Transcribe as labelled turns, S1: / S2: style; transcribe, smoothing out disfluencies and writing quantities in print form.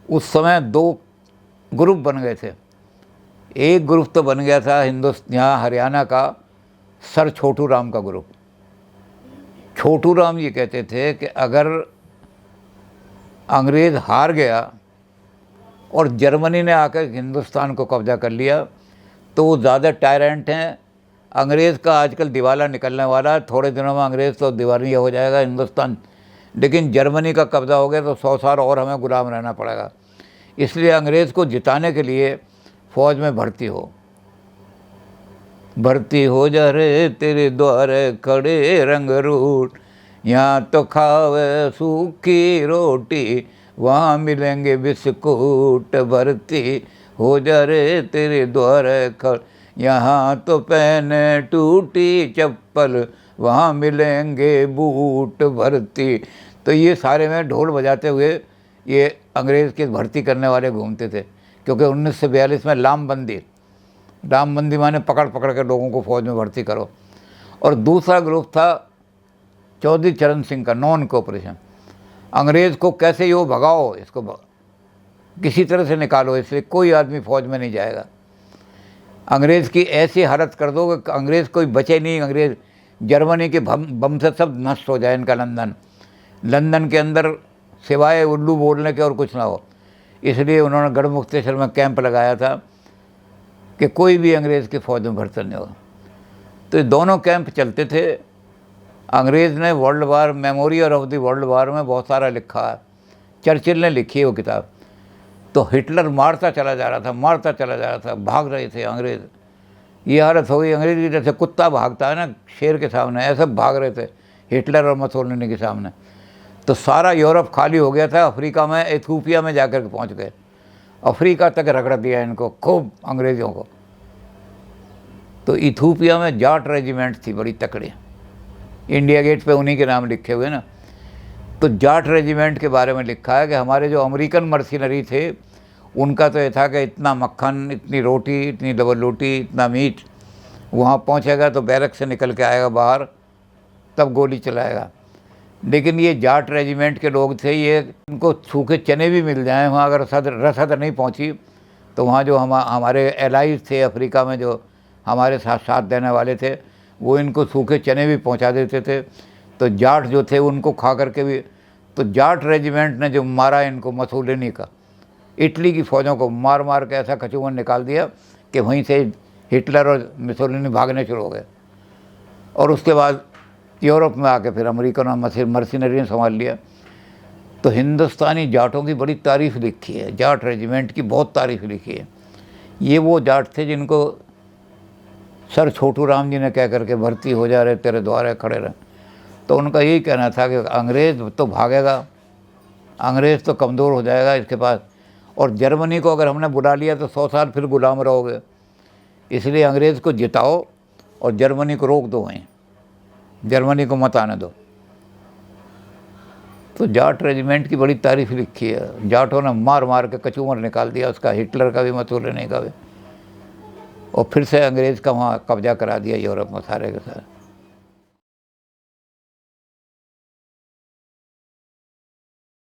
S1: उस समय दो ग्रुप बन गए थे। एक ग्रुप तो बन गया था यहाँ हरियाणा का सर छोटू राम का ग्रुप। छोटू राम ये कहते थे कि अगर अंग्रेज़ हार गया और जर्मनी ने आकर हिंदुस्तान को कब्जा कर लिया तो वो ज़्यादा टायरेंट हैं। अंग्रेज़ का आजकल दिवाला निकलने वाला है, थोड़े दिनों में अंग्रेज़ तो दिवालिया हो जाएगा हिंदुस्तान, लेकिन जर्मनी का कब्ज़ा हो गया तो 100 साल और हमें गुलाम रहना पड़ेगा। इसलिए अंग्रेज़ को जिताने के लिए फ़ौज में भर्ती हो जा रे तेरे द्वारे खड़े रंगरूट, यहाँ तो खावे सूखी रोटी वहाँ मिलेंगे बिस्कुट, भर्ती हो जा रे तेरे द्वारे खड़े, यहाँ तो पहने टूटी चप्पल वहाँ मिलेंगे बूट, भर्ती। तो ये सारे में ढोल बजाते हुए ये अंग्रेज़ के भर्ती करने वाले घूमते थे, क्योंकि 1942 में लामबंदी माने पकड़ पकड़ के लोगों को फ़ौज में भर्ती करो। और दूसरा ग्रुप था चौधरी चरण सिंह का, नॉन कोऑपरेशन। अंग्रेज़ को कैसे यो भगाओ, इसको किसी तरह से निकालो, इसलिए कोई आदमी फ़ौज में नहीं जाएगा। अंग्रेज़ की ऐसी हालत कर दो कि अंग्रेज़ कोई बचे नहीं, अंग्रेज़ जर्मनी के बम से सब नष्ट हो जाए इनका लंदन के अंदर सिवाय उल्लू बोलने के और कुछ ना हो। इसलिए उन्होंने गढ़मुक्तेश्वर में कैंप लगाया था कि कोई भी अंग्रेज़ की फ़ौज में भर्ती नहीं होगा। तो ये दोनों कैंप चलते थे। अंग्रेज़ ने world war memorial of the world war में बहुत सारा लिखा है, चर्चिल ने लिखी है वो किताब। तो हिटलर मारता चला जा रहा था, भाग रहे थे अंग्रेज़। ये हालत हो गई अंग्रेज़ की, जैसे कुत्ता भागता है ना शेर के सामने, ऐसे भाग रहे थे हिटलर और मुसोलिनी के सामने। तो सारा यूरोप खाली हो गया था। अफ्रीका में, इथियोपिया में जाकर के पहुँच गए, अफ्रीका तक रगड़ दिया इनको खूब अंग्रेज़ों को। तो इथियोपिया में जाट रेजिमेंट थी बड़ी तकड़ी, इंडिया गेट पे उन्हीं के नाम लिखे हुए ना। तो जाट रेजिमेंट के बारे में लिखा है कि हमारे जो अमेरिकन मर्सिनरी थे उनका तो ये था कि इतना मक्खन, इतनी रोटी, इतनी डबल रोटी, इतना मीट वहाँ पहुँचेगा तो बैरक से निकल के आएगा बाहर, तब गोली चलाएगा। लेकिन ये जाट रेजिमेंट के लोग थे, ये इनको सूखे चने भी मिल जाएं वहाँ, अगर रसद नहीं पहुँची तो वहाँ जो हमारे एलाइज थे अफ्रीका में, जो हमारे साथ देने वाले थे, वो इनको सूखे चने भी पहुँचा देते थे। तो जाट जो थे उनको खा करके भी, तो जाट रेजिमेंट ने जो मारा इनको मुसोलिनी का, इटली की फ़ौजों को मार मार के ऐसा कचूमन निकाल दिया कि वहीं से हिटलर और मुसोलिनी भागने शुरू हो गए। और उसके बाद यूरोप में आके फिर अमेरिकन और मर्सिनरी ने संभाल लिया। तो हिंदुस्तानी जाटों की बड़ी तारीफ़ लिखी है, जाट रेजिमेंट की बहुत तारीफ़ लिखी है। ये वो जाट थे जिनको सर छोटू राम जी ने कह करके भर्ती हो जा रहे तेरे द्वारे खड़े रहे। तो उनका यही कहना था कि अंग्रेज़ तो भागेगा, अंग्रेज़ तो कमज़ोर हो जाएगा इसके पास, और जर्मनी को अगर हमने बुला लिया तो 100 साल फिर गुलाम रहोगे। इसलिए अंग्रेज़ को जिताओ और जर्मनी को रोक दो, वहीं जर्मनी को मत आने दो। तो जाट रेजिमेंट की बड़ी तारीफ़ लिखी है। जाटों ने मार मार के कचूमर निकाल दिया उसका, हिटलर का भी मुसोलिनी का भी, और फिर से अंग्रेज़ का वहाँ कब्जा करा दिया यूरोप में सारे के सारे।